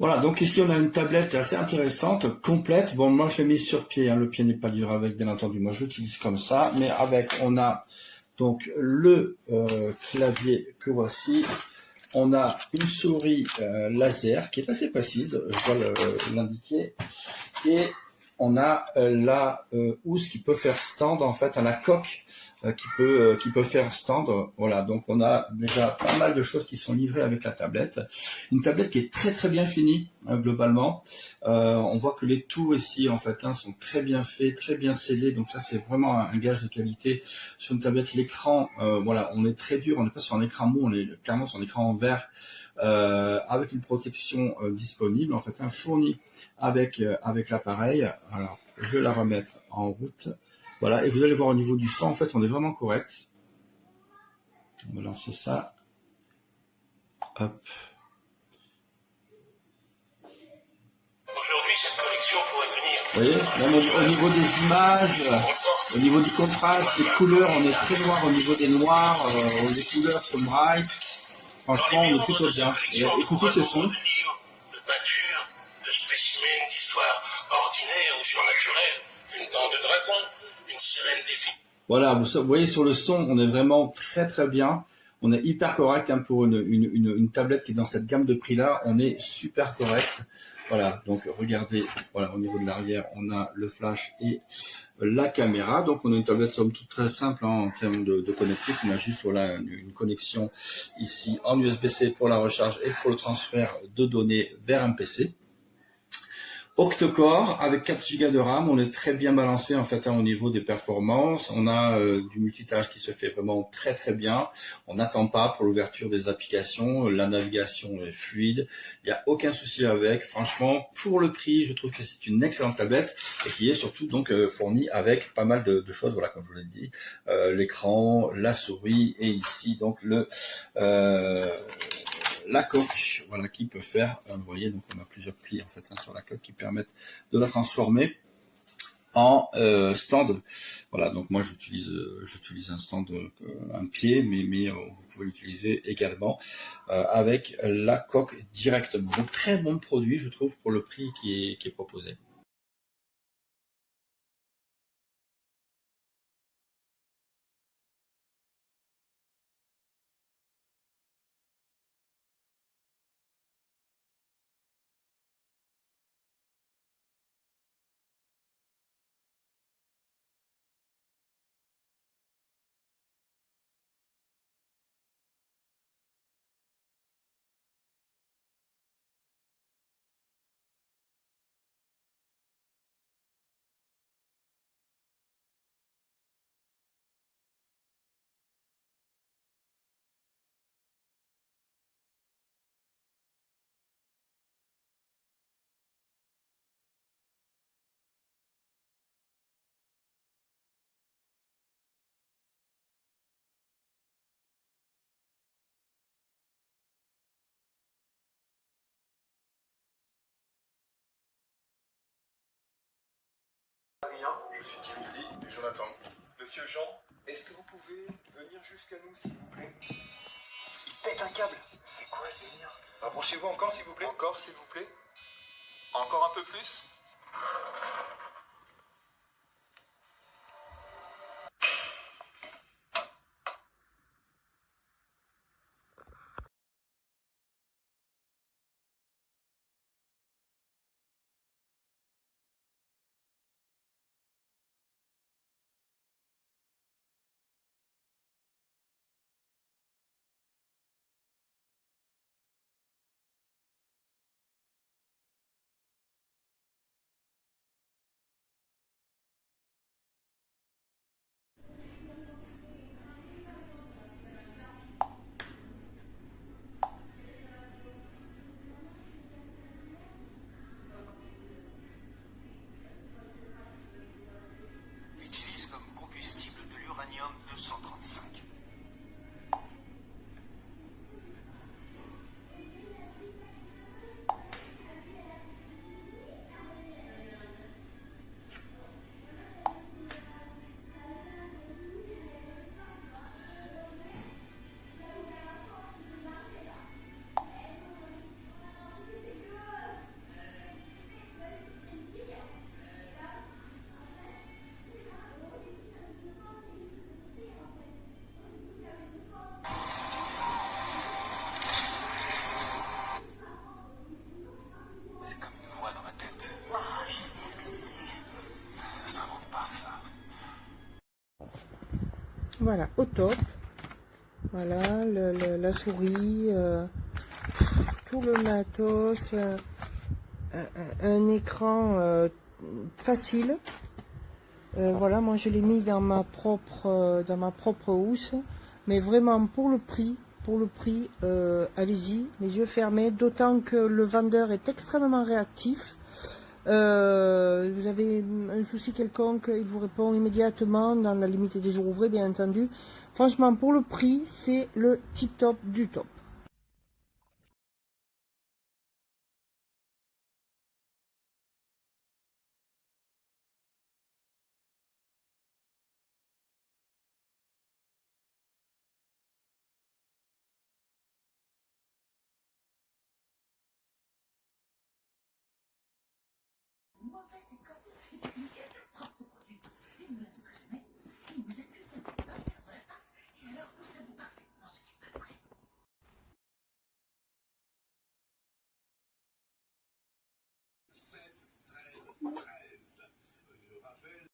Voilà, donc ici on a une tablette assez intéressante, complète. Bon, moi je l'ai mise sur pied, hein. Le pied n'est pas livré avec, bien entendu. Moi je l'utilise comme ça, mais avec, on a donc le clavier que voici. On a une souris laser qui est assez précise, je dois l'indiquer. Et on a la housse qui peut faire stand en fait à la coque qui peut faire stand. Voilà, donc on a déjà pas mal de choses qui sont livrées avec la tablette. Une tablette qui est très très bien finie globalement. On voit que les tours ici en fait sont très bien faits, très bien scellés. Donc ça c'est vraiment un gage de qualité sur une tablette. L'écran, voilà, on est très dur. On n'est pas sur un écran mou, on est clairement sur un écran en verre avec une protection disponible en fait, fournie avec l'appareil. Alors, je vais la remettre en route. Voilà, et vous allez voir au niveau du son, en fait, on est vraiment correct. On va lancer ça. Hop. Aujourd'hui, cette collection pourrait venir. Vous voyez, même au niveau des images, au niveau du contraste, des couleurs, on est très noir au niveau des noirs, les couleurs sont bright. Franchement, on est plutôt bien. Et écoutez ce son. De livres, de peintures, de spécimens d'histoire ordinaire ou surnaturelle, une bande de dragons, une sirène défi. Voilà, vous voyez sur le son, on est vraiment très très bien. On est hyper correct pour une tablette qui est dans cette gamme de prix-là. On est super correct. Voilà, donc regardez, voilà, au niveau de l'arrière, on a le flash et la caméra. Donc on a une tablette somme toute très simple en termes de connectique. On a juste voilà, une connexion ici en USB-C pour la recharge et pour le transfert de données vers un PC. Octa-core avec 4 Go de RAM, on est très bien balancé en fait au niveau des performances. On a du multitâche qui se fait vraiment très très bien. On n'attend pas pour l'ouverture des applications, la navigation est fluide. Il n'y a aucun souci avec. Franchement, pour le prix, je trouve que c'est une excellente tablette et qui est surtout donc fournie avec pas mal de choses. Voilà, comme je vous l'ai dit, l'écran, la souris et ici donc la coque, voilà, qui peut faire, vous voyez, donc on a plusieurs plis en fait sur la coque qui permettent de la transformer en stand. Voilà, donc moi j'utilise un stand, un pied, mais vous pouvez l'utiliser également avec la coque directement. Donc très bon produit, je trouve, pour le prix qui est proposé. Je suis Dimitri et Jonathan. Monsieur Jean, est-ce que vous pouvez venir jusqu'à nous, s'il vous plaît? Il pète un câble. C'est quoi ce délire? Rapprochez-vous encore, s'il vous plaît. Encore, s'il vous plaît. Encore un peu plus. voilà, au top. Voilà, la souris, tout le matos, un écran facile. Voilà, moi je l'ai mis dans ma propre housse, mais vraiment pour le prix, allez-y, les yeux fermés, d'autant que le vendeur est extrêmement réactif. Vous avez un souci quelconque, il vous répond immédiatement, dans la limite des jours ouvrés, bien entendu. Franchement, pour le prix, c'est le tip top du top.